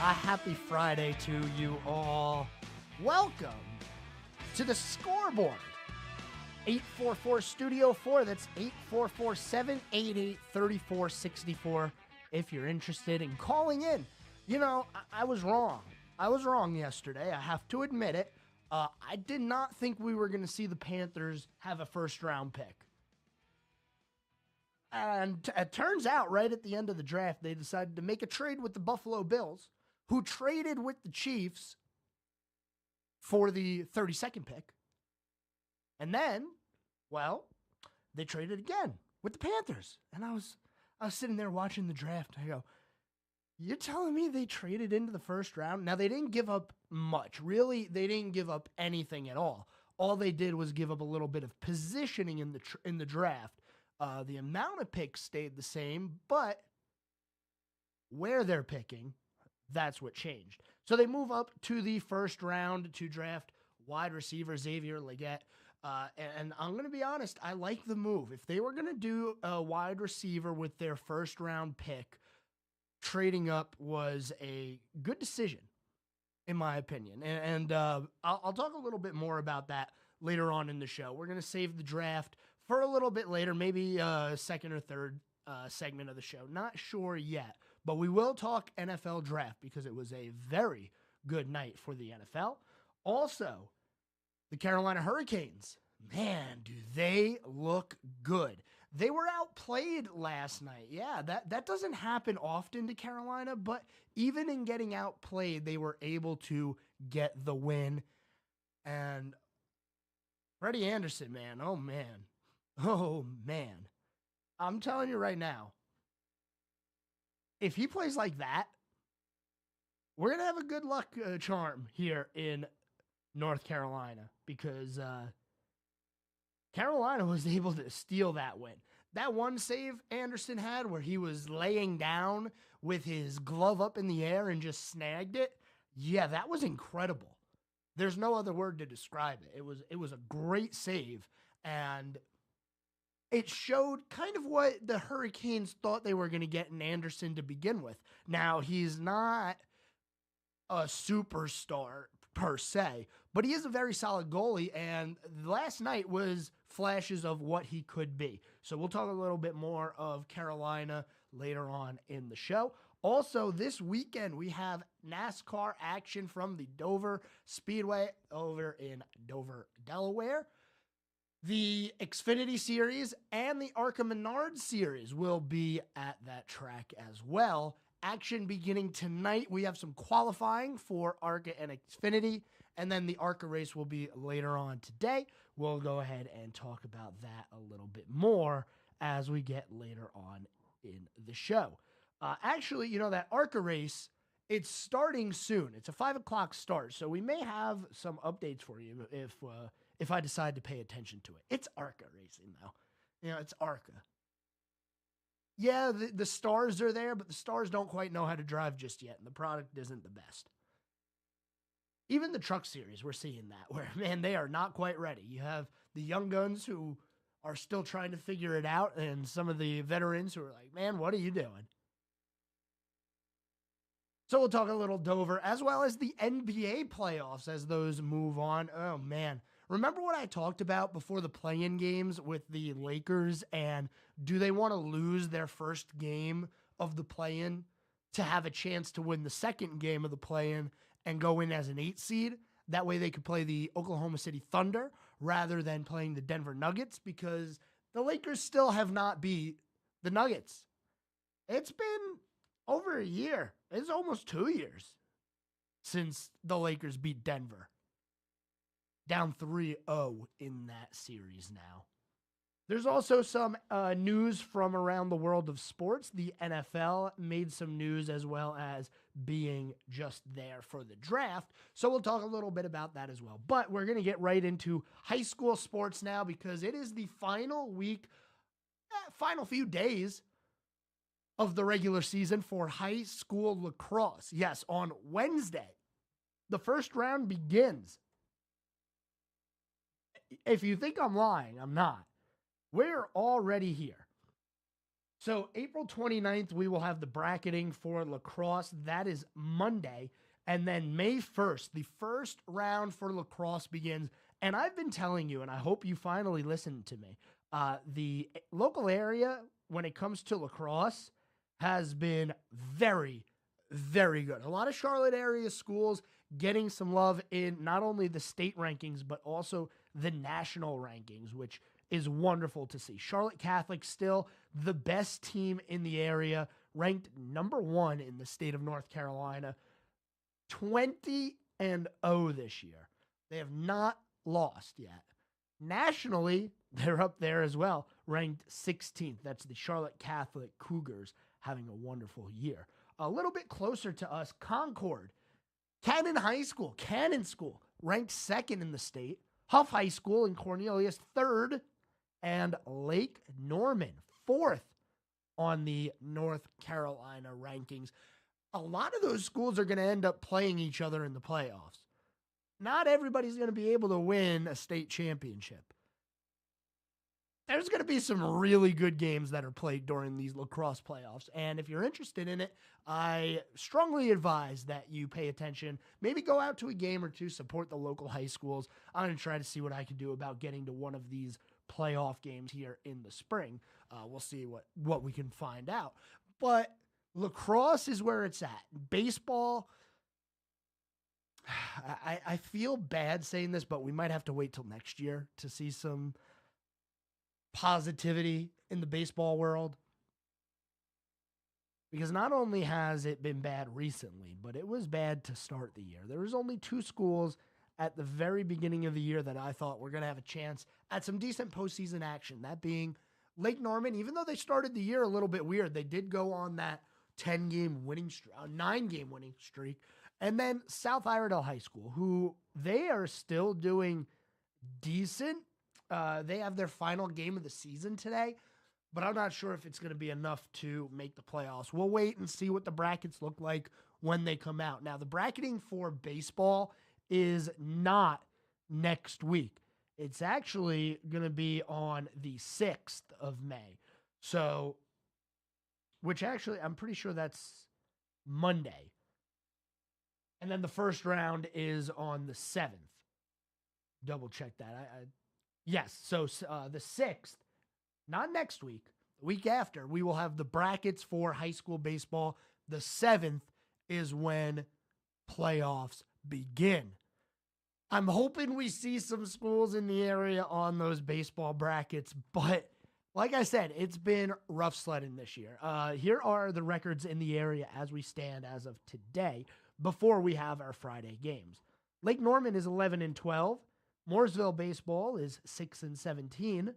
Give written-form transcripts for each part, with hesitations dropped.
A happy Friday to you all. Welcome to the Scoreboard. 844 Studio 4. That's 844-788-3464 if you're interested in calling in. You know, I was wrong. I was wrong yesterday. I have to admit it. I did not think we were going to see the Panthers have a first-round pick. And it turns out right at the end of the draft, they decided to make a trade with the Buffalo Bills, who traded with the Chiefs for the 32nd pick. And then, well, they traded again with the Panthers. And I was sitting there watching the draft. I go, you're telling me they traded into the first round? Now, they didn't give up much. Really, they didn't give up anything at all. All they did was give up a little bit of positioning in the draft. The amount of picks stayed the same, but where they're picking, that's what changed. So they move up to the first round to draft wide receiver Xavier Legette. And I'm going to be honest, I like the move. If they were going to do a wide receiver with their first round pick, trading up was a good decision, in my opinion. And I'll talk a little bit more about that later on in the show. We're going to save the draft for a little bit later, maybe second or third segment of the show. Not sure yet, but we will talk NFL draft because it was a very good night for the NFL. Also, the Carolina Hurricanes, man, do they look good. They were outplayed last night. Yeah, that doesn't happen often to Carolina, but even in getting outplayed, they were able to get the win. And Freddie Anderson, man, oh, man. I'm telling you right now, if he plays like that, we're going to have a good luck charm here in North Carolina because Carolina was able to steal that win. That one save Anderson had where he was laying down with his glove up in the air and just snagged it, yeah, that was incredible. There's no other word to describe it. It was a great save, and it showed kind of what the Hurricanes thought they were going to get in Anderson to begin with. Now, he's not a superstar per se, but he is a very solid goalie, and last night was flashes of what he could be. So we'll talk a little bit more of Carolina later on in the show. Also, this weekend, we have NASCAR action from the Dover Speedway over in Dover, Delaware. The Xfinity Series and the ARCA Menards Series will be at that track as well. Action beginning tonight. We have some qualifying for ARCA and Xfinity, and then the ARCA race will be later on today. We'll go ahead and talk about that a little bit more as we get later on in the show. Actually, you know, that ARCA race, it's starting soon. It's a 5 o'clock start, so we may have some updates for you if I decide to pay attention to it. It's ARCA racing, though. You know, it's ARCA. Yeah, the stars are there, but the stars don't quite know how to drive just yet, and the product isn't the best. Even the truck series, we're seeing that, where, man, they are not quite ready. You have the young guns who are still trying to figure it out, and some of the veterans who are like, man, what are you doing? So we'll talk a little Dover, as well as the NBA playoffs as those move on. Oh, man. Remember what I talked about before the play-in games with the Lakers, and do they want to lose their first game of the play-in to have a chance to win the second game of the play-in and go in as an 8 seed? That way they could play the Oklahoma City Thunder rather than playing the Denver Nuggets, because the Lakers still have not beat the Nuggets. It's been over a year. It's almost 2 years since the Lakers beat Denver. Down 3-0 in that series now. There's also some news from around the world of sports. The NFL made some news as well as being just there for the draft. So we'll talk a little bit about that as well. But we're going to get right into high school sports now because it is the final week, final few days of the regular season for high school lacrosse. Yes, on Wednesday, the first round begins. If you think I'm lying, I'm not. We're already here. So April 29th, we will have the bracketing for lacrosse. That is Monday. And then May 1st, the first round for lacrosse begins. And I've been telling you, and I hope you finally listened to me, the local area, when it comes to lacrosse, has been very, very good. A lot of Charlotte area schools getting some love in not only the state rankings, but also the national rankings, which is wonderful to see. Charlotte Catholic still the best team in the area, ranked number 1 in the state of North Carolina, 20-0 this year. They have not lost yet. Nationally, they're up there as well, ranked 16th. That's the Charlotte Catholic Cougars having a wonderful year. A little bit closer to us, Concord, Cannon High School, Cannon School, ranked 2nd in the state. Huff High School in Cornelius, 3rd. And Lake Norman, 4th on the North Carolina rankings. A lot of those schools are going to end up playing each other in the playoffs. Not everybody's going to be able to win a state championship. There's going to be some really good games that are played during these lacrosse playoffs. And if you're interested in it, I strongly advise that you pay attention. Maybe go out to a game or two, support the local high schools. I'm going to try to see what I can do about getting to one of these playoff games here in the spring. We'll see what we can find out. But lacrosse is where it's at. Baseball, I feel bad saying this, but we might have to wait till next year to see some positivity in the baseball world. Because not only has it been bad recently, but it was bad to start the year. There was only 2 schools at the very beginning of the year that I thought were going to have a chance at some decent postseason action. That being Lake Norman. Even though they started the year a little bit weird, they did go on that 9-game winning streak. And then South Iredell High School, who they are still doing decent. They have their final game of the season today, but I'm not sure if it's going to be enough to make the playoffs. We'll wait and see what the brackets look like when they come out. Now, the bracketing for baseball is not next week. It's actually going to be on the 6th of May. So, which actually, I'm pretty sure that's Monday. And then the first round is on the 7th. Double check that. Yes, so the 6th, not next week, the week after, we will have the brackets for high school baseball. The 7th is when playoffs begin. I'm hoping we see some schools in the area on those baseball brackets, but like I said, it's been rough sledding this year. Here are the records in the area as we stand as of today before we have our Friday games. Lake Norman is 11-12. Mooresville baseball is 6-17.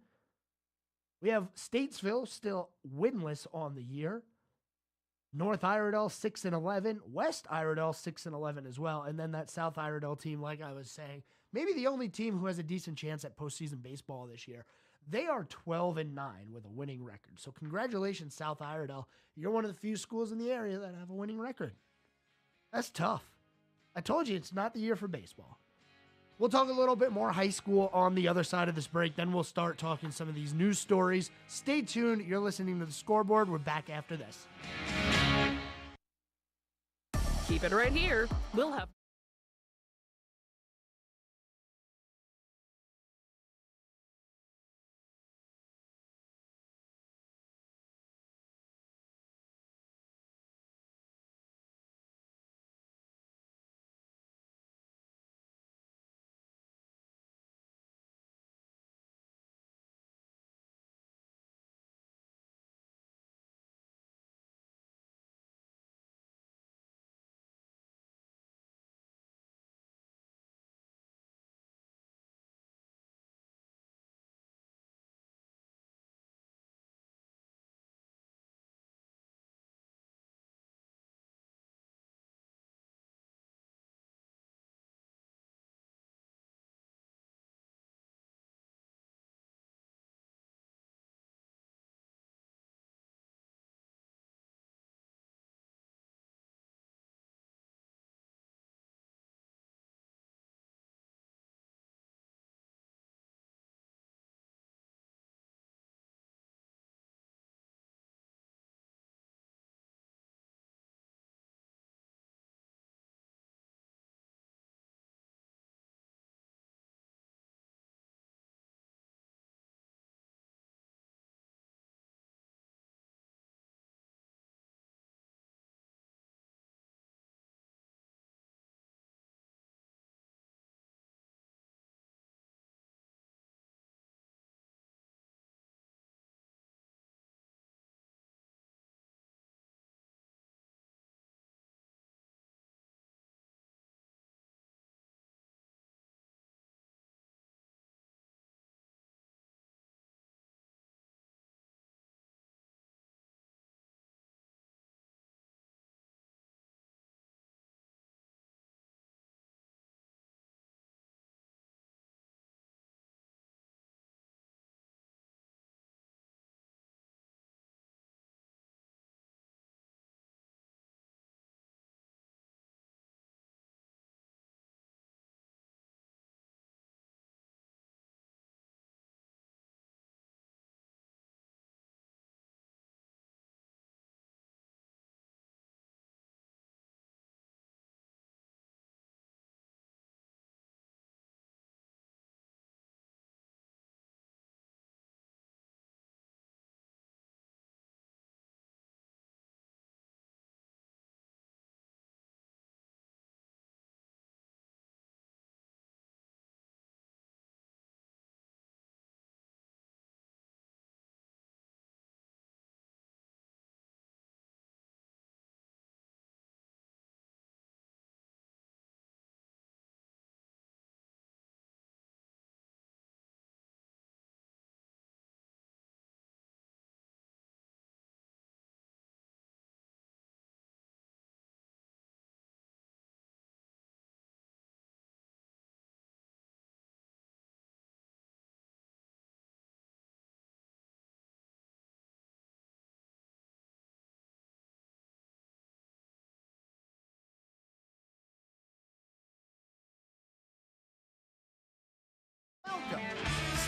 We have Statesville still winless on the year. North Iredell 6-11. West Iredell 6-11 as well. And then that South Iredell team, like I was saying, maybe the only team who has a decent chance at postseason baseball this year. They are 12-9 with a winning record. So congratulations, South Iredell. You're one of the few schools in the area that have a winning record. That's tough. I told you it's not the year for baseball. We'll talk a little bit more high school on the other side of this break. Then we'll start talking some of these news stories. Stay tuned. You're listening to The Scoreboard. We're back after this. Keep it right here. We'll have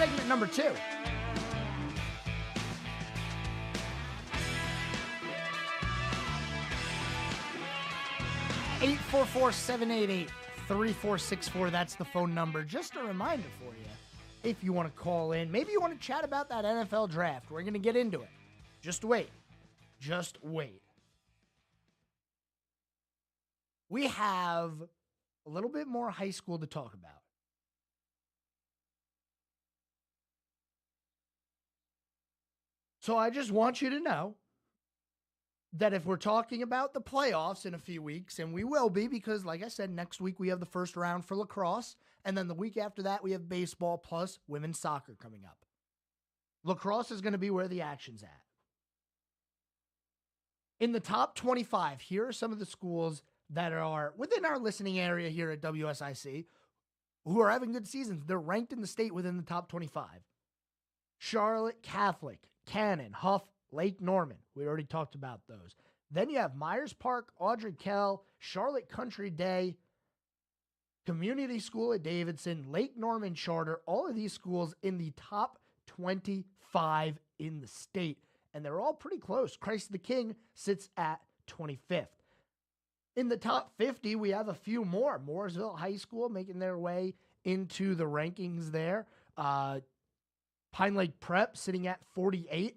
segment number 2. 844-788-3464. That's the phone number. Just a reminder for you, if you want to call in, maybe you want to chat about that NFL draft. We're going to get into it. Just wait. Just wait. We have a little bit more high school to talk about. So I just want you to know that if we're talking about the playoffs in a few weeks, and we will be because, like I said, next week we have the first round for lacrosse, and then the week after that we have baseball plus women's soccer coming up. Lacrosse is going to be where the action's at. In the top 25, here are some of the schools that are within our listening area here at WSIC who are having good seasons. They're ranked in the state within the top 25. Charlotte Catholic, Cannon, Huff, Lake Norman. We already talked about those. Then you have Myers Park, Audrey Kell, Charlotte Country Day, Community School at Davidson, Lake Norman Charter, all of these schools in the top 25 in the state. And they're all pretty close. Christ the King sits at 25th. In the top 50, we have a few more. Mooresville High School making their way into the rankings there. Pine Lake Prep sitting at 48.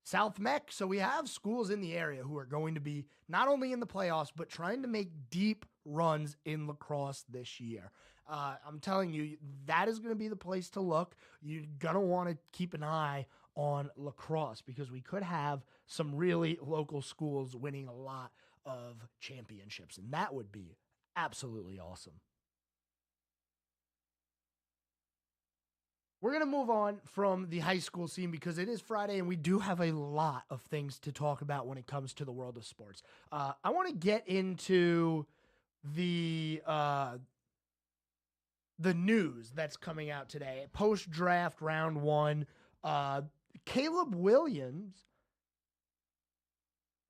South Mech. So we have schools in the area who are going to be not only in the playoffs, but trying to make deep runs in lacrosse this year. I'm telling you, that is going to be the place to look. You're going to want to keep an eye on lacrosse because we could have some really local schools winning a lot of championships, and that would be absolutely awesome. We're going to move on from the high school scene because it is Friday and we do have a lot of things to talk about when it comes to the world of sports. I want to get into the news that's coming out today. Post-draft round 1, Caleb Williams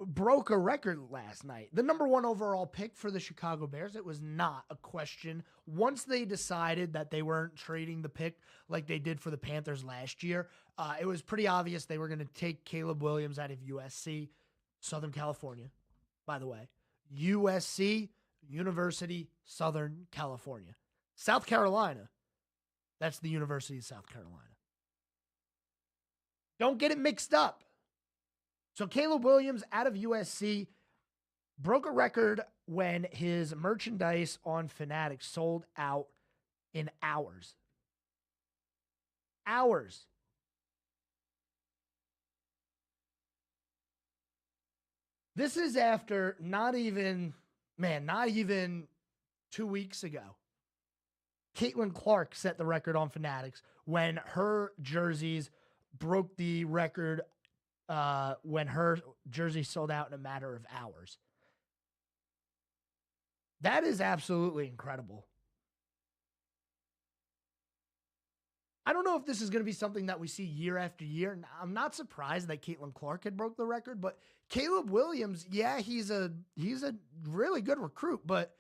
broke a record last night. The number 1 overall pick for the Chicago Bears. It was not a question. Once they decided that they weren't trading the pick like they did for the Panthers last year, it was pretty obvious they were going to take Caleb Williams out of USC, Southern California, by the way. USC, University, Southern California. South Carolina, that's the University of South Carolina. Don't get it mixed up. So Caleb Williams out of USC broke a record when his merchandise on Fanatics sold out in hours. Hours. This is after not even 2 weeks ago. Caitlin Clark set the record on Fanatics when her jerseys broke the record when her jersey sold out in a matter of hours. That is absolutely incredible. I don't know if this is going to be something that we see year after year. I'm not surprised that Caitlin Clark had broke the record, but Caleb Williams, yeah, he's a really good recruit, but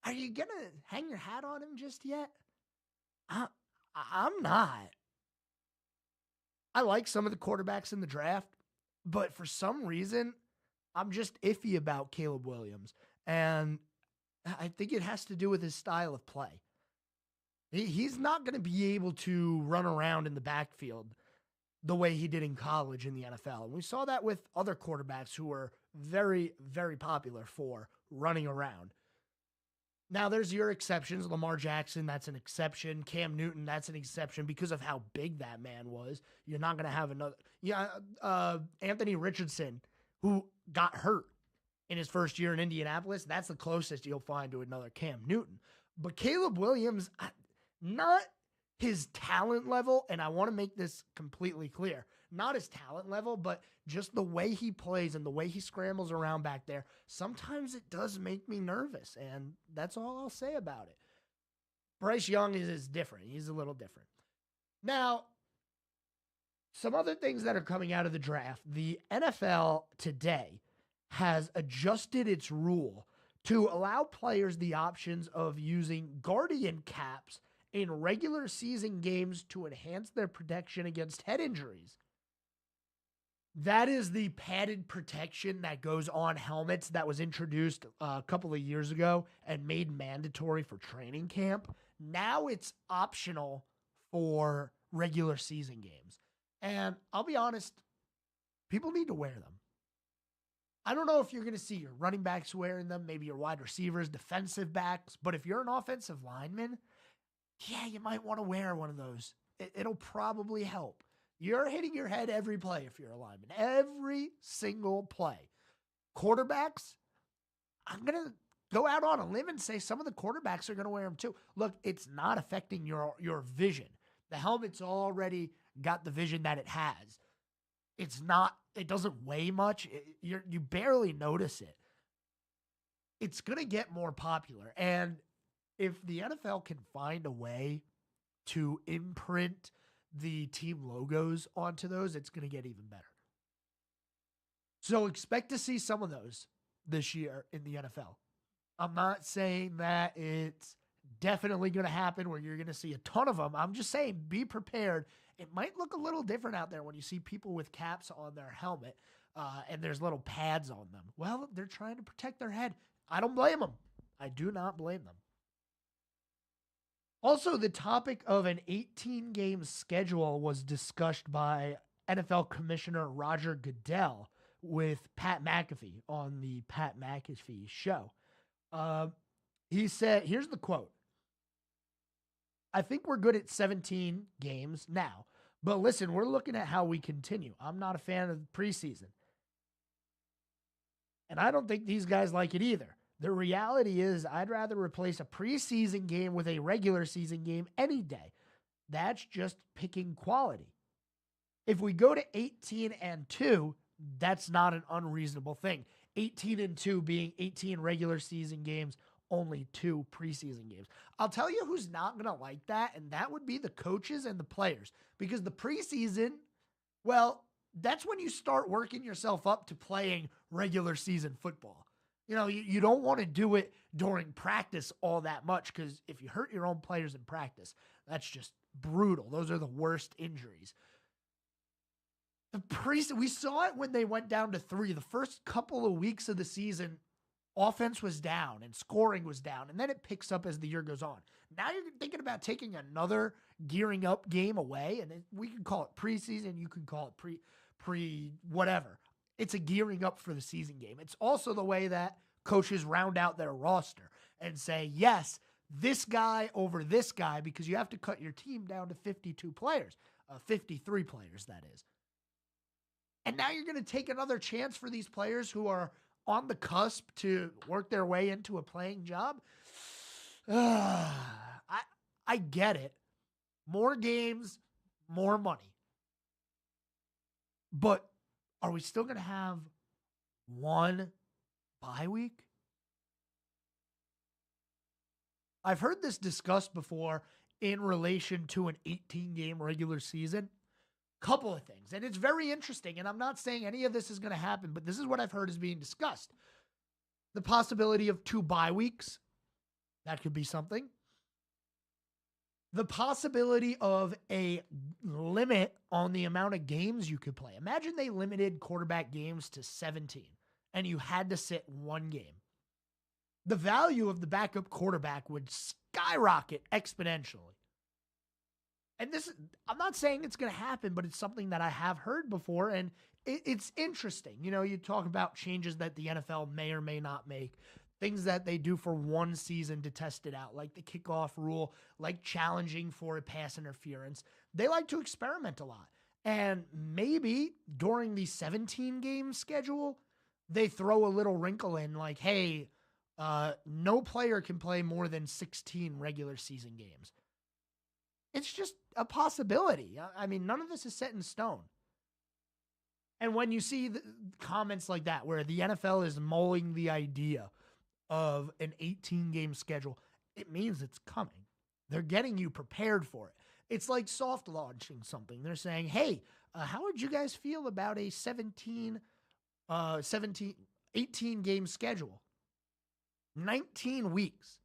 are you going to hang your hat on him just yet? I'm not. I like some of the quarterbacks in the draft, but for some reason, I'm just iffy about Caleb Williams. And I think it has to do with his style of play. He's not going to be able to run around in the backfield the way he did in college in the NFL. And we saw that with other quarterbacks who were very, very popular for running around. Now, there's your exceptions. Lamar Jackson, that's an exception. Cam Newton, that's an exception because of how big that man was. You're not going to have another. Yeah, Anthony Richardson, who got hurt in his first year in Indianapolis, that's the closest you'll find to another Cam Newton. But Caleb Williams, not his talent level, and I want to make this completely clear, not his talent level, but just the way he plays and the way he scrambles around back there, sometimes it does make me nervous, and that's all I'll say about it. Bryce Young is different. He's a little different. Now, some other things that are coming out of the draft. The NFL today has adjusted its rule to allow players the options of using Guardian caps in regular season games to enhance their protection against head injuries. That is the padded protection that goes on helmets that was introduced a couple of years ago and made mandatory for training camp. Now it's optional for regular season games. And I'll be honest, people need to wear them. I don't know if you're going to see your running backs wearing them, maybe your wide receivers, defensive backs, but if you're an offensive lineman, yeah, you might want to wear one of those. It'll probably help. You're hitting your head every play if you're a lineman. Every single play. Quarterbacks, I'm going to go out on a limb and say some of the quarterbacks are going to wear them too. Look, it's not affecting your vision. The helmet's already got the vision that it has. It doesn't weigh much. You barely notice it. It's going to get more popular. And if the NFL can find a way to imprint the team logos onto those, it's going to get even better. So expect to see some of those this year in the NFL. I'm not saying that it's definitely going to happen where you're going to see a ton of them. I'm just saying be prepared. It might look a little different out there when you see people with caps on their helmet and there's little pads on them. Well, they're trying to protect their head. I don't blame them. I do not blame them. Also, the topic of an 18-game schedule was discussed by NFL Commissioner Roger Goodell with Pat McAfee on the Pat McAfee show. He said, here's the quote. I think we're good at 17 games now, but listen, we're looking at how we continue. I'm not a fan of the preseason. And I don't think these guys like it either. The reality is I'd rather replace a preseason game with a regular season game any day. That's just picking quality. If we go to 18-2, that's not an unreasonable thing. 18-2 being 18 regular season games, only 2 preseason games. I'll tell you who's not going to like that, and that would be the coaches and the players. Because the preseason, well, that's when you start working yourself up to playing regular season football. You know, you don't want to do it during practice all that much because if you hurt your own players in practice, that's just brutal. Those are the worst injuries. We saw it when they went down to 3. The first couple of weeks of the season, offense was down and scoring was down, and then it picks up as the year goes on. Now you're thinking about taking another gearing up game away, and we can call it preseason, you can call it pre whatever. It's a gearing up for the season game. It's also the way that coaches round out their roster and say, yes, this guy over this guy, because you have to cut your team down to 52 players, 53 players, that is. And now you're going to take another chance for these players who are on the cusp to work their way into a playing job. I get it. More games, more money. But are we still going to have one bye week? I've heard this discussed before in relation to an 18-game regular season. Couple of things. And it's very interesting. And I'm not saying any of this is going to happen, but this is what I've heard is being discussed. The possibility of 2 bye weeks. That could be something. The possibility of a limit on the amount of games you could play. Imagine they limited quarterback games to 17 and you had to sit 1 game. The value of the backup quarterback would skyrocket exponentially. And this, I'm not saying it's going to happen, but it's something that I have heard before, and it's interesting. You know, you talk about changes that the NFL may or may not make, things that they do for one season to test it out, like the kickoff rule, like challenging for a pass interference. They like to experiment a lot. And maybe during the 17-game schedule, they throw a little wrinkle in like, hey, no player can play more than 16 regular season games. It's just a possibility. I mean, none of this is set in stone. And when you see the comments like that, where the NFL is mulling the idea of an 18-game schedule, it means it's coming. They're getting you prepared for it. It's like soft launching something. They're saying, hey, how would you guys feel about a 18-game schedule? 19 weeks,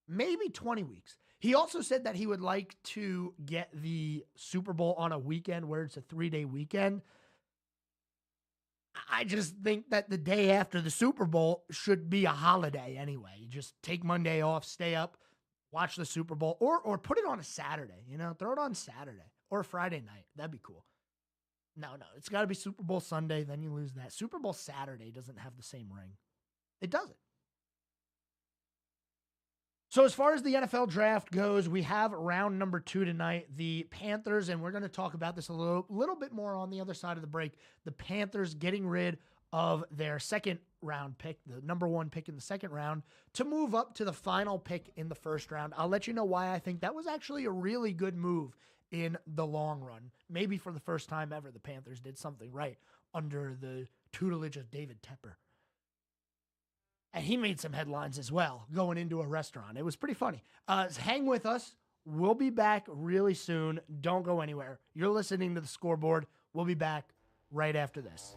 maybe 20 weeks. He also said that he would like to get the Super Bowl on a weekend where it's a 3-day weekend. I just think that the day after the Super Bowl should be a holiday anyway. You just take Monday off, stay up, watch the Super Bowl, or put it on a Saturday, throw it on Saturday or Friday night. That'd be cool. No, it's got to be Super Bowl Sunday, then you lose that. Super Bowl Saturday doesn't have the same ring. It doesn't. So as far as the NFL draft goes, we have round number 2 tonight. The Panthers, and we're going to talk about this a little bit more on the other side of the break. The Panthers getting rid of their second round pick, the number 1 pick in the second round, to move up to the final pick in the first round. I'll let you know why I think that was actually a really good move in the long run. Maybe for the first time ever, the Panthers did something right under the tutelage of David Tepper. And he made some headlines as well going into a restaurant. It was pretty funny. Hang with us. We'll be back really soon. Don't go anywhere. You're listening to The Scoreboard. We'll be back right after this.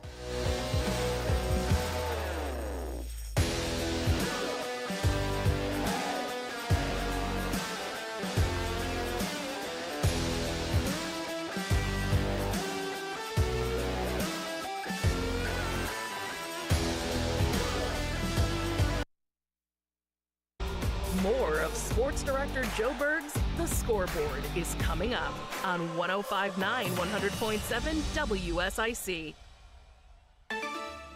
More of Sports Director Joe Berg's The Scoreboard is coming up on 105.9, 100.7 WSIC.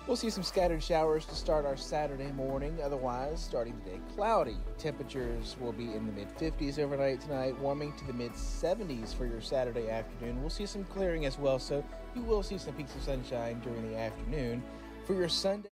We'll see some scattered showers to start our Saturday morning. Otherwise, starting today, cloudy. Temperatures will be in the mid-50s overnight tonight, warming to the mid-70s for your Saturday afternoon. We'll see some clearing as well, so you will see some peaks of sunshine during the afternoon. For your Sunday,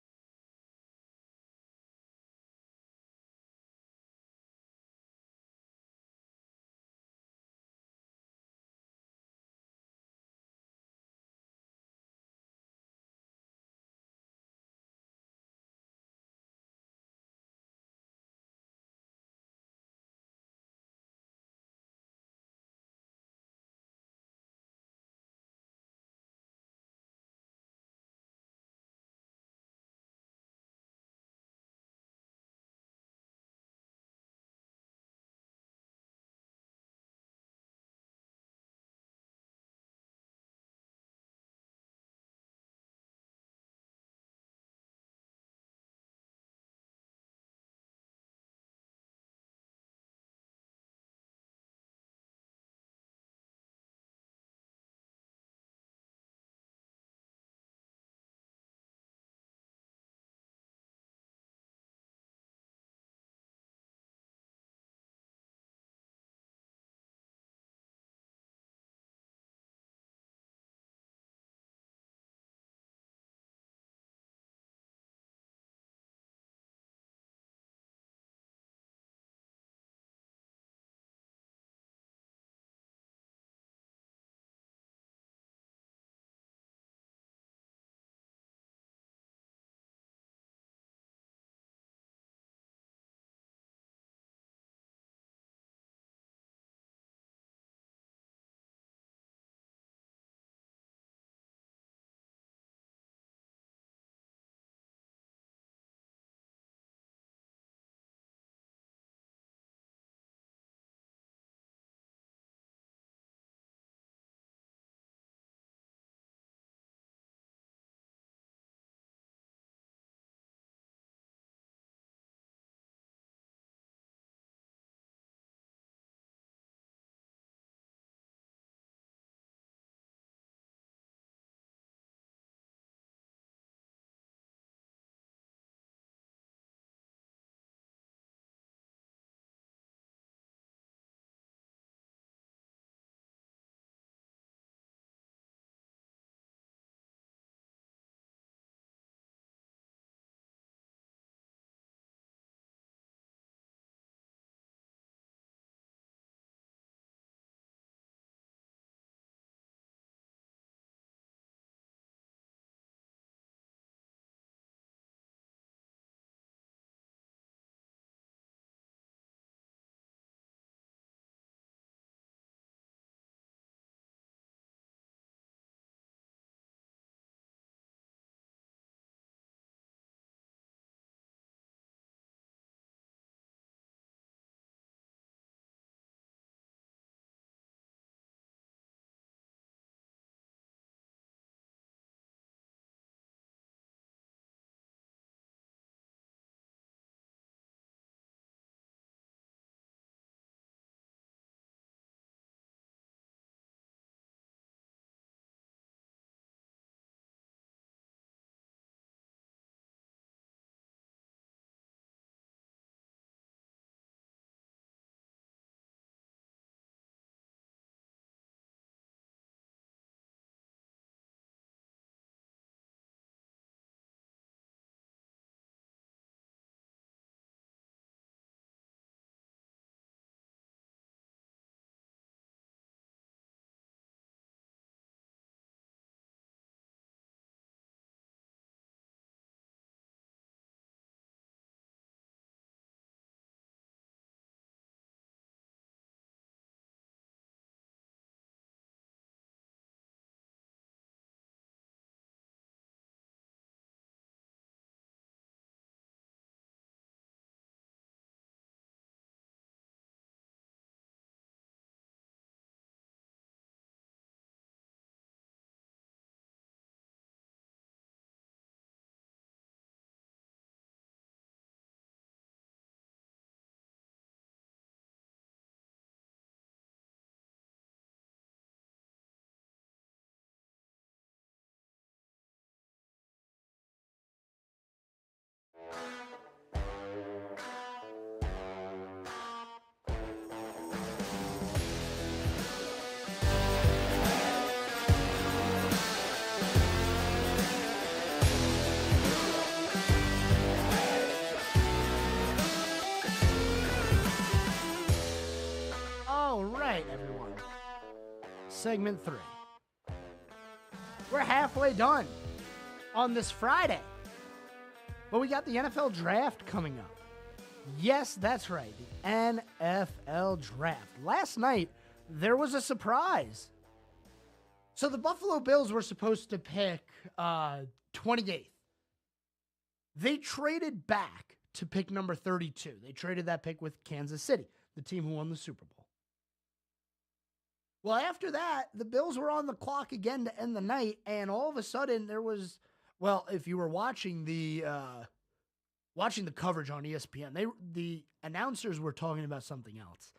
segment 3. We're halfway done on this Friday, but we got the NFL draft coming up. Yes, that's right, the NFL draft. Last night, there was a surprise. So the Buffalo Bills were supposed to pick 28th. They traded back to pick number 32. They traded that pick with Kansas City, the team who won the Super Bowl. Well, after that, the Bills were on the clock again to end the night, and all of a sudden there was, well, if you were watching the coverage on ESPN, the announcers were talking about something else.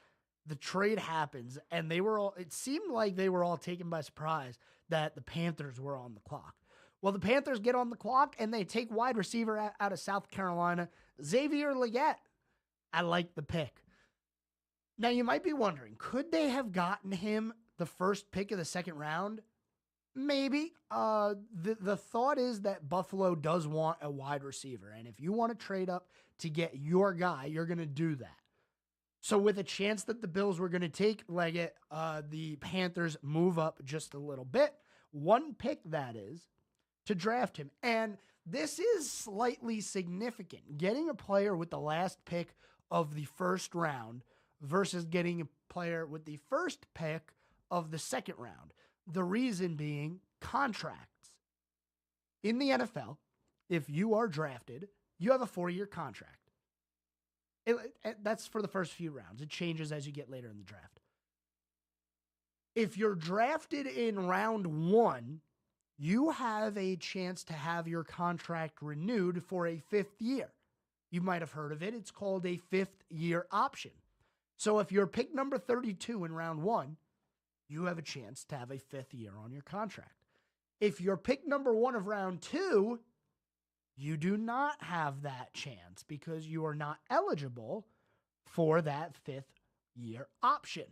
The trade happens, and it seemed like they were all taken by surprise that the Panthers were on the clock. Well, the Panthers get on the clock, and they take wide receiver out of South Carolina, Xavier Legette. I like the pick. Now, you might be wondering, could they have gotten him the first pick of the second round? Maybe. The thought is that Buffalo does want a wide receiver, and if you want to trade up to get your guy, you're going to do that. So with a chance that the Bills were going to take Legette, the Panthers move up just a little bit. One pick, that is, to draft him. And this is slightly significant. Getting a player with the last pick of the first round versus getting a player with the first pick of the second round. The reason being contracts. In the NFL, if you are drafted, you have a 4-year contract. That's for the first few rounds. It changes as you get later in the draft. If you're drafted in round 1, you have a chance to have your contract renewed for a 5th year. You might have heard of it. It's called a 5th-year option. So if you're pick number 32 in round 1, you have a chance to have a 5th year on your contract. If you're pick number 1 of round 2, you do not have that chance because you are not eligible for that 5th-year option,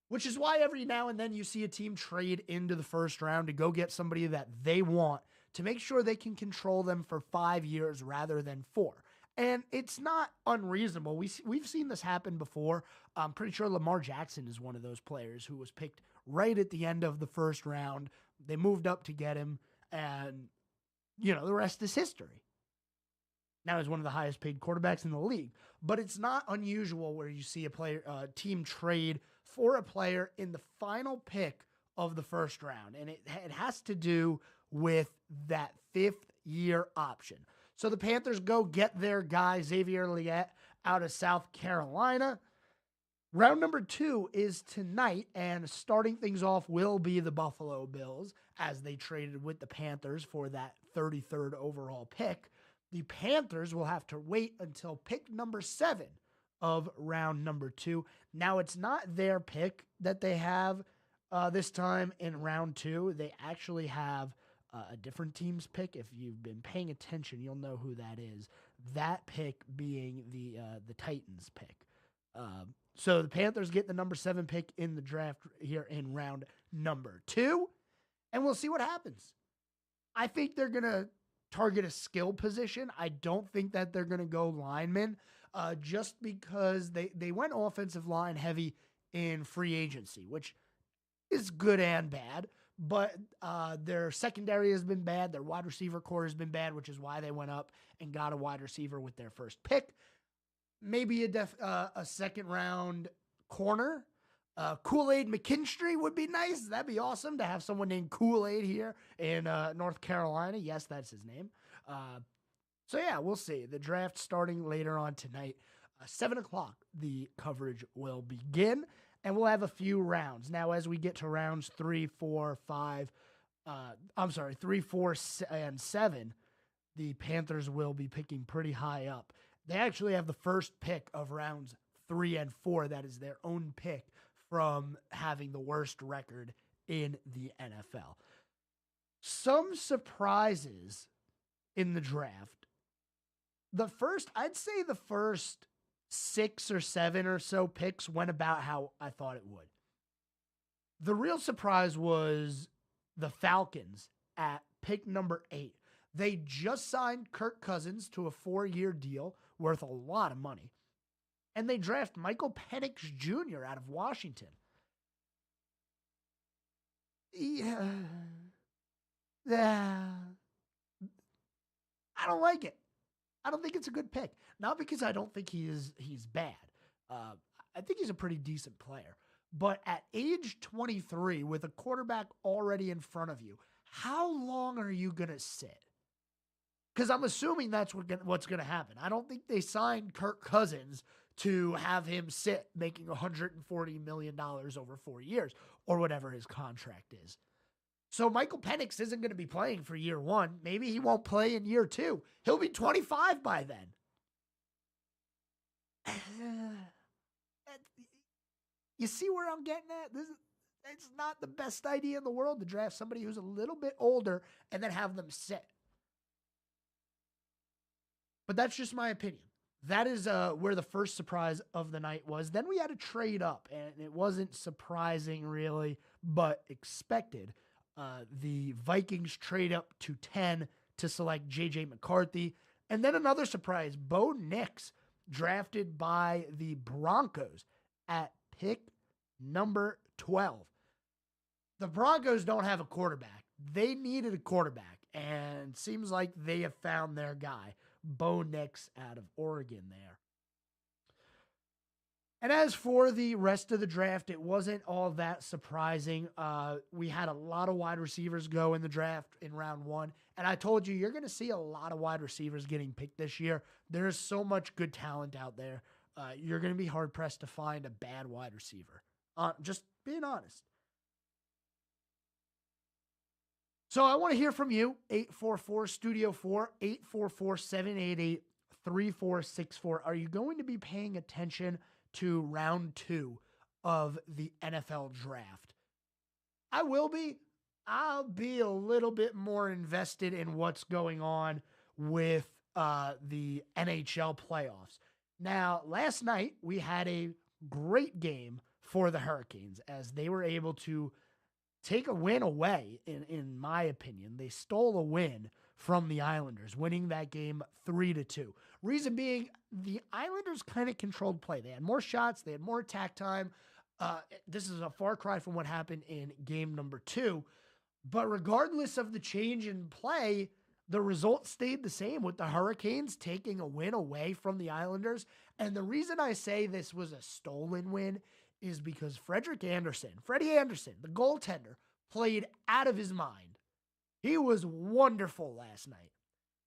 which is why every now and then you see a team trade into the first round to go get somebody that they want to make sure they can control them for 5 years rather than 4. And it's not unreasonable. We've seen this happen before. I'm pretty sure Lamar Jackson is one of those players who was picked right at the end of the first round. They moved up to get him, and, the rest is history. Now he's one of the highest paid quarterbacks in the league. But it's not unusual where you see a team trade for a player in the final pick of the first round. And it has to do with that 5th-year option. So the Panthers go get their guy, Xavier Legette, out of South Carolina. Round number 2 is tonight, and starting things off will be the Buffalo Bills, as they traded with the Panthers for that 33rd overall pick. The Panthers will have to wait until pick number 7 of round number 2. Now, it's not their pick that they have this time in round 2. They actually have a different team's pick. If you've been paying attention, you'll know who that is. That pick being the Titans pick. So the Panthers get the number 7 pick in the draft here in round number 2, and we'll see what happens. I think they're going to target a skill position. I don't think that they're going to go lineman, just because they went offensive line heavy in free agency, which is good and bad. But their secondary has been bad. Their wide receiver core has been bad, which is why they went up and got a wide receiver with their first pick. Maybe a second-round corner. Kool-Aid McKinstry would be nice. That'd be awesome to have someone named Kool-Aid here in North Carolina. Yes, that's his name. So, yeah, we'll see. The draft starting later on tonight. 7 o'clock, the coverage will begin. And we'll have a few rounds. Now, as we get to rounds 3, 4, and 7, the Panthers will be picking pretty high up. They actually have the first pick of rounds 3 and 4. That is their own pick from having the worst record in the NFL. Some surprises in the draft. I'd say the first 6 or 7 or so picks went about how I thought it would. The real surprise was the Falcons at pick number 8. They just signed Kirk Cousins to a 4-year deal worth a lot of money. And they draft Michael Penix Jr. out of Washington. Yeah. I don't like it. I don't think it's a good pick. Not because I don't think he's bad. I think he's a pretty decent player. But at age 23, with a quarterback already in front of you, how long are you going to sit? Because I'm assuming that's what's going to happen. I don't think they signed Kirk Cousins to have him sit making $140 million over 4 years or whatever his contract is. So Michael Penix isn't going to be playing for year one. Maybe he won't play in year two. He'll be 25 by then. You see where I'm getting at? It's not the best idea in the world to draft somebody who's a little bit older and then have them sit. But that's just my opinion. That is where the first surprise of the night was. Then we had a trade up, and it wasn't surprising really, but expected. The Vikings trade up to 10 to select J.J. McCarthy. And then another surprise, Bo Nix, drafted by the Broncos at pick number 12. The Broncos don't have a quarterback. They needed a quarterback, and seems like they have found their guy, Bo Nix out of Oregon there. And as for the rest of the draft, it wasn't all that surprising. We had a lot of wide receivers go in the draft in round one. And I told you, you're going to see a lot of wide receivers getting picked this year. There's so much good talent out there. You're going to be hard-pressed to find a bad wide receiver. Just being honest. So I want to hear from you, 844-STUDIO-4, 844-788-3464. Are you going to be paying attention to round two of the NFL draft? I will be. I'll be a little bit more invested in what's going on with the NHL playoffs. Now, last night we had a great game for the Hurricanes as they were able to take a win away, in my opinion. They stole a win from the Islanders, winning that game 3-2. Reason being, the Islanders kind of controlled play. They had more shots. They had more attack time. This is a far cry from what happened in game number 2. But regardless of the change in play, the result stayed the same with the Hurricanes taking a win away from the Islanders. And the reason I say this was a stolen win is because Freddie Anderson, the goaltender, played out of his mind. He was wonderful last night.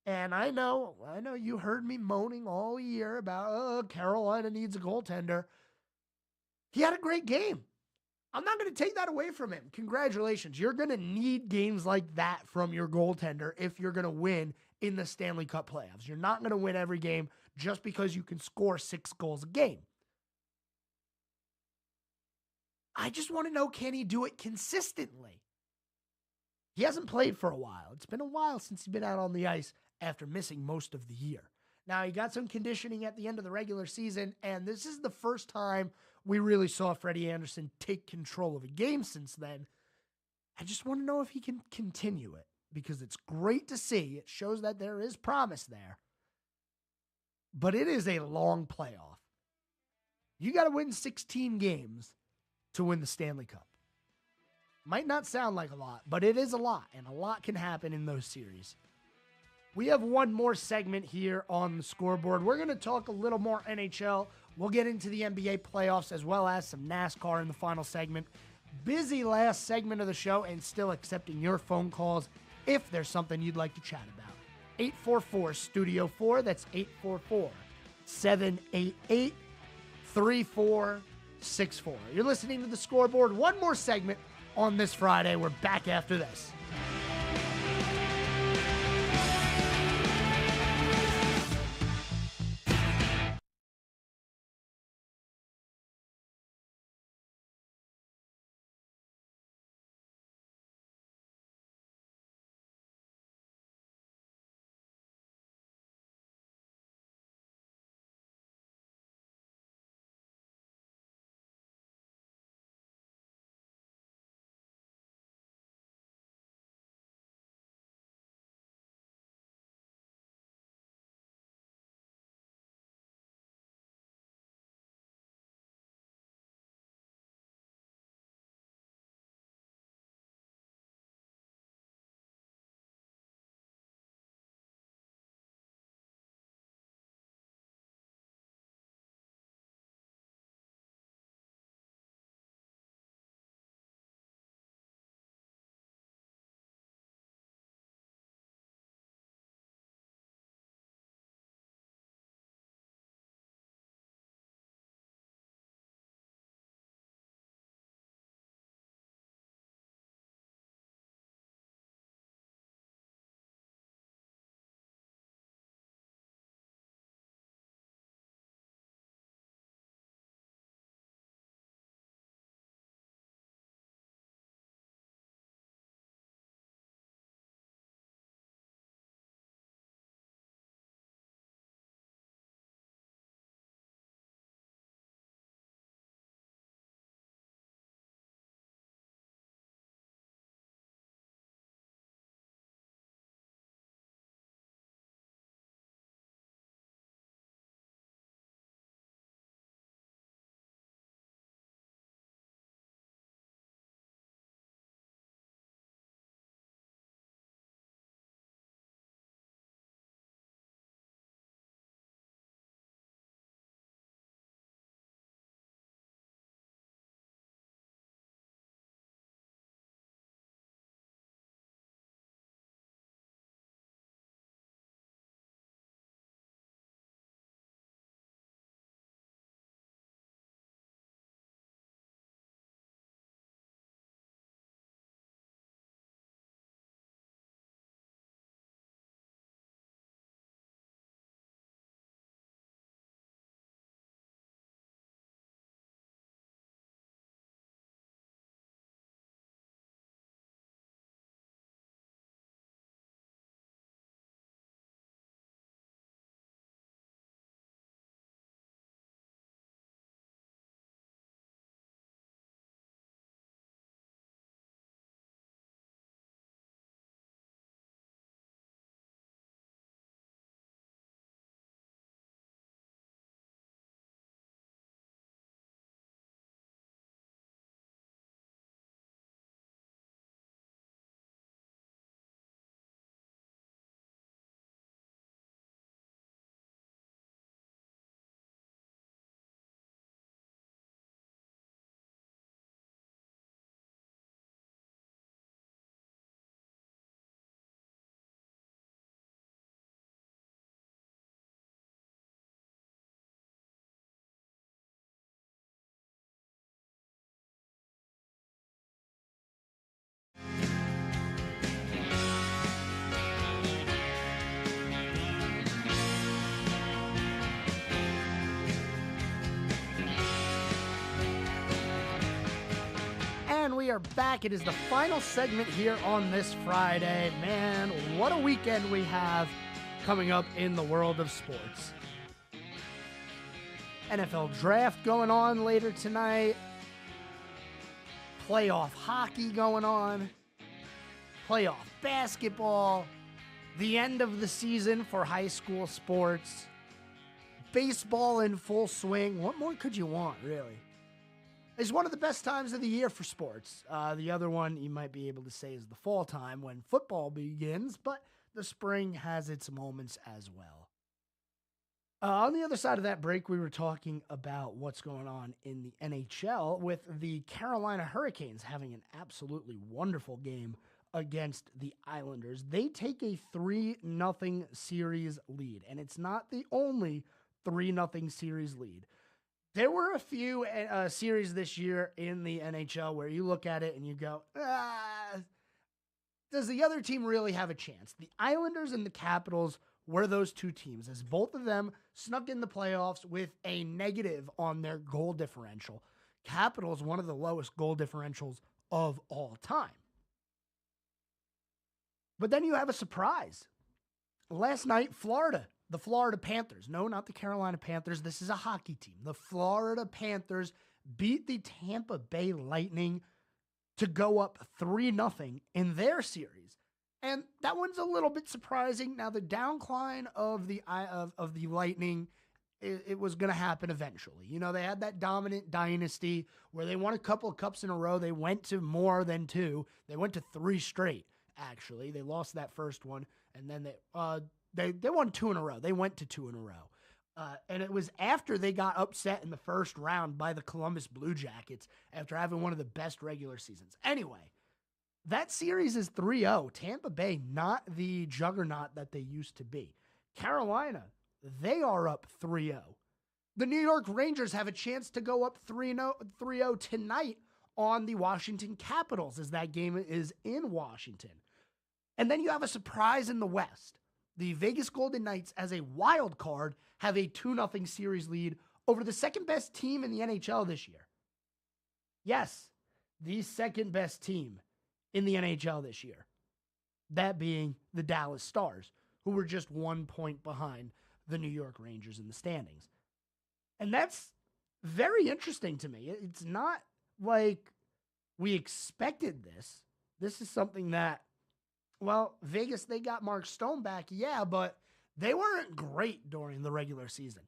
And I know you heard me moaning all year about, Carolina needs a goaltender. He had a great game. I'm not going to take that away from him. Congratulations. You're going to need games like that from your goaltender if you're going to win in the Stanley Cup playoffs. You're not going to win every game just because you can score 6 goals a game. I just want to know, can he do it consistently? He hasn't played for a while. It's been a while since he's been out on the ice after missing most of the year. Now, he got some conditioning at the end of the regular season, and this is the first time we really saw Freddie Anderson take control of a game since then. I just want to know if he can continue it, because it's great to see. It shows that there is promise there. But it is a long playoff. You got to win 16 games to win the Stanley Cup. Might not sound like a lot, but it is a lot, and a lot can happen in those series. We have one more segment here on the scoreboard. We're going to talk a little more NHL. We'll get into the NBA playoffs as well as some NASCAR in the final segment. Busy last segment of the show and still accepting your phone calls if there's something you'd like to chat about. 844-STUDIO-4. That's 844-788-3464. You're listening to the Scoreboard. One more segment on this Friday. We're back after this. we are back. It is the final segment here on this Friday. Man, what a weekend we have coming up in the world of sports. NFL draft going on later tonight. Playoff hockey going on. Playoff basketball. The end of the season for high school sports. Baseball in full swing. What more could you want, really? It's one of the best times of the year for sports. The other one you might be able to say is the fall time when football begins, but the spring has its moments as well. On the other side of that break, we were talking about what's going on in the NHL with the Carolina Hurricanes having an absolutely wonderful game against the Islanders. They take a 3-0 series lead, and it's not the only 3-0 series lead. There were a few series this year in the NHL where you look at it and you go, does the other team really have a chance? The Islanders and the Capitals were those two teams, as both of them snuck in the playoffs with a negative on their goal differential. Capitals, one of the lowest goal differentials of all time. But then you have a surprise. Last night, Florida. The Florida Panthers. No, not the Carolina Panthers. This is a hockey team. The Florida Panthers beat the Tampa Bay Lightning to go up 3-0 in their series. And that one's a little bit surprising. Now, the downcline of the Lightning, it was going to happen eventually. You know, they had that dominant dynasty where they won a couple of cups in a row. They went to more than 2. They went to 3 straight, actually. They lost that first one, and then they won 2 in a row. They went to 2 in a row. And it was after they got upset in the first round by the Columbus Blue Jackets after having one of the best regular seasons. Anyway, that series is 3-0. Tampa Bay, not the juggernaut that they used to be. Carolina, they are up 3-0. The New York Rangers have a chance to go up 3-0 tonight on the Washington Capitals, as that game is in Washington. And then you have a surprise in the West. The Vegas Golden Knights, as a wild card, have a 2-0 series lead over the second best team in the NHL this year. Yes, the second best team in the NHL this year. That being the Dallas Stars, who were just 1 point behind the New York Rangers in the standings. And that's very interesting to me. It's not like we expected this. This is something that, well, Vegas, they got Mark Stone back, yeah, but they weren't great during the regular season.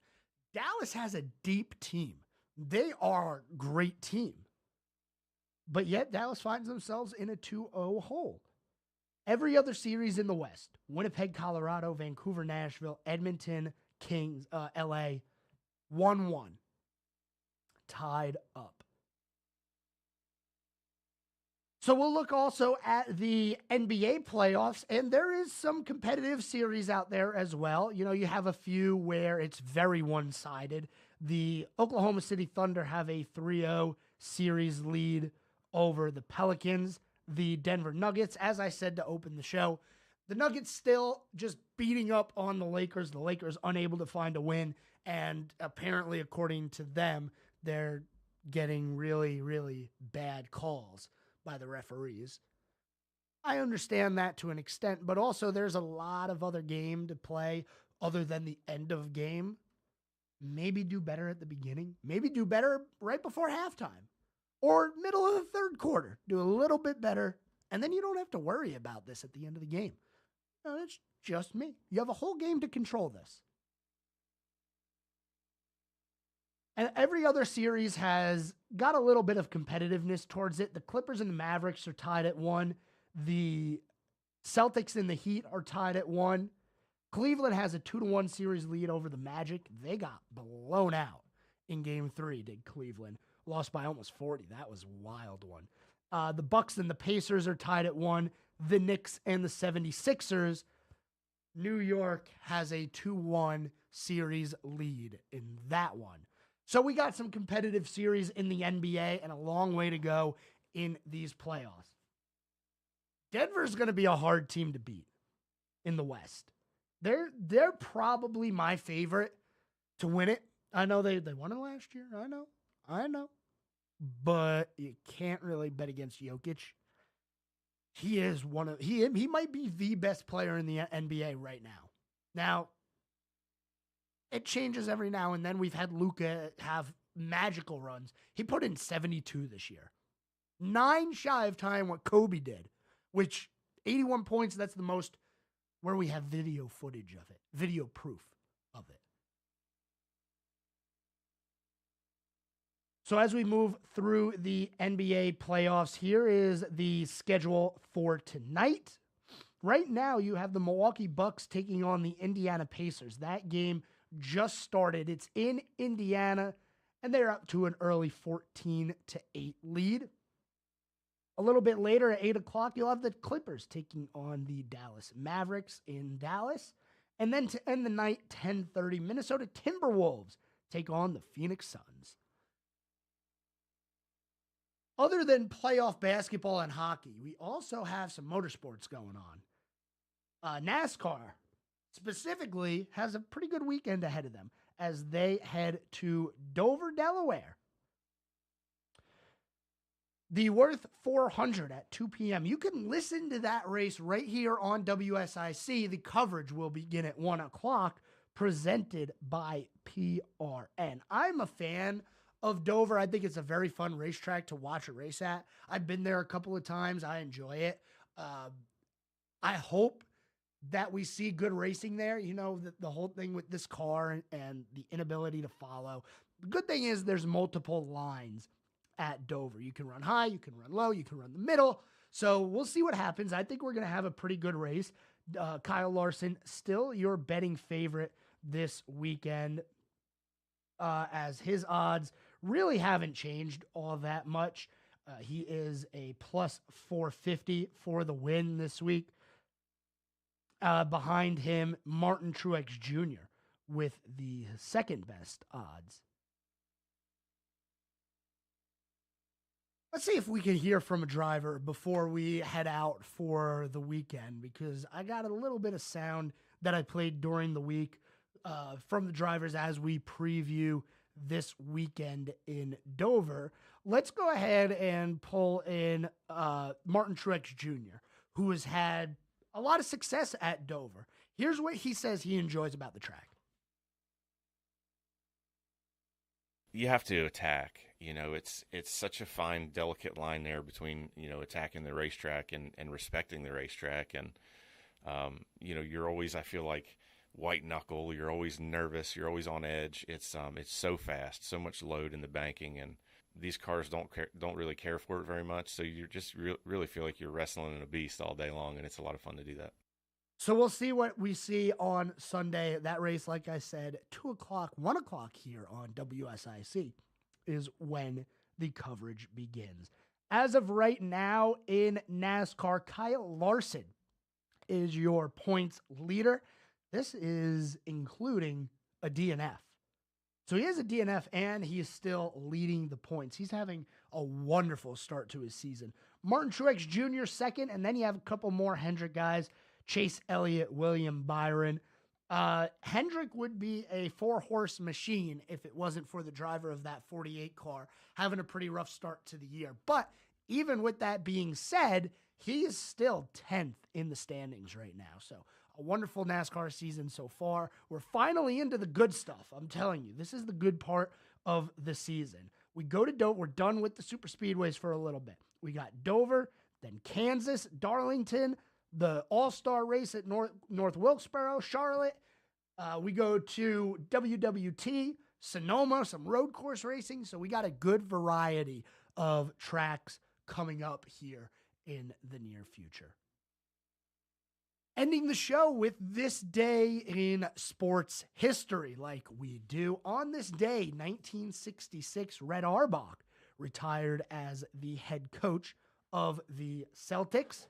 Dallas has a deep team. They are a great team. But yet Dallas finds themselves in a 2-0 hole. Every other series in the West, Winnipeg, Colorado, Vancouver, Nashville, Edmonton, Kings, LA, 1-1. Tied up. So we'll look also at the NBA playoffs, and there is some competitive series out there as well. You know, you have a few where it's very one-sided. The Oklahoma City Thunder have a 3-0 series lead over the Pelicans. The Denver Nuggets, as I said to open the show, the Nuggets still just beating up on the Lakers. The Lakers unable to find a win, and apparently, according to them, they're getting really, really bad calls by the referees. I understand that to an extent, but also there's a lot of other game to play other than the end of game. Maybe do better at the beginning. Maybe do better right before halftime or middle of the third quarter. Do a little bit better, and then you don't have to worry about this at the end of the game. No, it's just me. You have a whole game to control this. And every other series has got a little bit of competitiveness towards it. The Clippers and the Mavericks are tied at 1. The Celtics and the Heat are tied at 1. Cleveland has a 2-1 series lead over the Magic. They got blown out in Game 3, did Cleveland. Lost by almost 40. That was a wild one. The Bucks and the Pacers are tied at 1. The Knicks and the 76ers. New York has a 2-1 series lead in that one. So we got some competitive series in the NBA and a long way to go in these playoffs. Denver's going to be a hard team to beat in the West. They're probably my favorite to win it. I know they won it last year. I know. but you can't really bet against Jokic. He is he might be the best player in the NBA right now. Now, it changes every now and then. We've had Luka have magical runs. He put in 72 this year. 9 shy of tying what Kobe did, which 81 points, that's the most where we have video footage of it, video proof of it. So as we move through the NBA playoffs, here is the schedule for tonight. Right now, you have the Milwaukee Bucks taking on the Indiana Pacers. That game just started. It's in Indiana, and they're up to an early 14-8 lead. A little bit later at 8 o'clock, you'll have the Clippers taking on the Dallas Mavericks in Dallas. And then to end the night, 10:30, Minnesota Timberwolves take on the Phoenix Suns. Other than playoff basketball and hockey, we also have some motorsports going on. NASCAR specifically has a pretty good weekend ahead of them as they head to Dover, Delaware. The Worth 400 at 2 p.m. You can listen to that race right here on WSIC. The coverage will begin at 1 o'clock, presented by PRN. I'm a fan of Dover. I think it's a very fun racetrack to watch a race at. I've been there a couple of times. I enjoy it. I hope that we see good racing there. You know, the whole thing with this car and the inability to follow. The good thing is there's multiple lines at Dover. You can run high, you can run low, you can run the middle. So we'll see what happens. I think we're going to have a pretty good race. Kyle Larson, still your betting favorite this weekend, as his odds really haven't changed all that much. He is a plus 450 for the win this week. Behind him, Martin Truex Jr. with the second best odds. Let's see if we can hear from a driver before we head out for the weekend, because I got a little bit of sound that I played during the week from the drivers as we preview this weekend in Dover. Let's go ahead and pull in Martin Truex Jr., who has had a lot of success at Dover. Here's what he says he enjoys about the track. You have to attack. You know, it's such a fine, delicate line there between, you know, attacking the racetrack and respecting the racetrack. And, you know, you're always, I feel like, white knuckle. You're always nervous. You're always on edge. It's so fast, so much load in the banking, and these cars don't really care for it very much. So you just really feel like you're wrestling in a beast all day long, and it's a lot of fun to do that. So we'll see what we see on Sunday. That race, like I said, 2 o'clock, 1 o'clock here on WSIC is when the coverage begins. As of right now in NASCAR, Kyle Larson is your points leader. This is including a DNF. So he has a DNF and he is still leading the points. He's having a wonderful start to his season. Martin Truex Jr. second, and then you have a couple more Hendrick guys. Chase Elliott, William Byron. Hendrick would be a 4-horse machine if it wasn't for the driver of that 48 car having a pretty rough start to the year. But even with that being said, he is still 10th in the standings right now. So a wonderful NASCAR season so far. We're finally into the good stuff. I'm telling you, this is the good part of the season. We go to Dover. We're done with the super speedways for a little bit. We got Dover, then Kansas, Darlington, the All-Star race at North Wilkesboro, Charlotte. We go to WWT, Sonoma, some road course racing. So we got a good variety of tracks coming up here in the near future. Ending the show with this day in sports history, like we do. On this day, 1966, Red Auerbach retired as the head coach of the Celtics.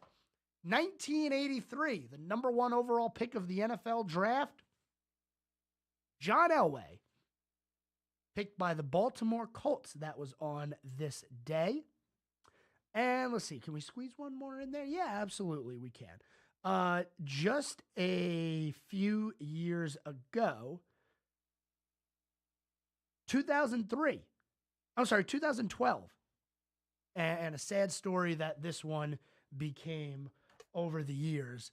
1983, the number 1 overall pick of the NFL draft, John Elway, picked by the Baltimore Colts. That was on this day. And let's see, can we squeeze one more in there? Yeah, absolutely, we can. Just a few years ago, 2012, and a sad story that this one became over the years.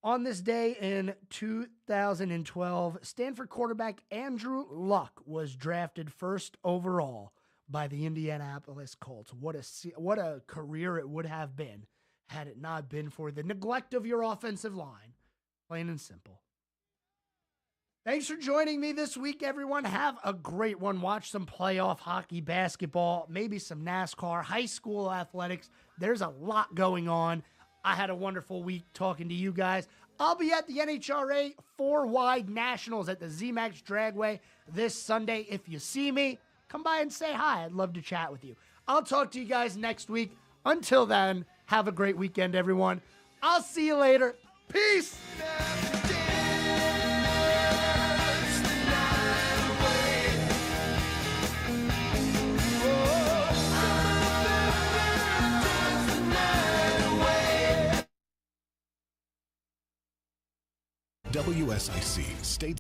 On this day in 2012, Stanford quarterback Andrew Luck was drafted first overall by the Indianapolis Colts. What a career it would have been had it not been for the neglect of your offensive line. Plain and simple. Thanks for joining me this week, everyone. Have a great one. Watch some playoff hockey, basketball, maybe some NASCAR, high school athletics. There's a lot going on. I had a wonderful week talking to you guys. I'll be at the NHRA 4-Wide Nationals at the ZMAX Dragway this Sunday. If you see me, come by and say hi. I'd love to chat with you. I'll talk to you guys next week. Until then, have a great weekend, everyone. I'll see you later. Peace. WSIC State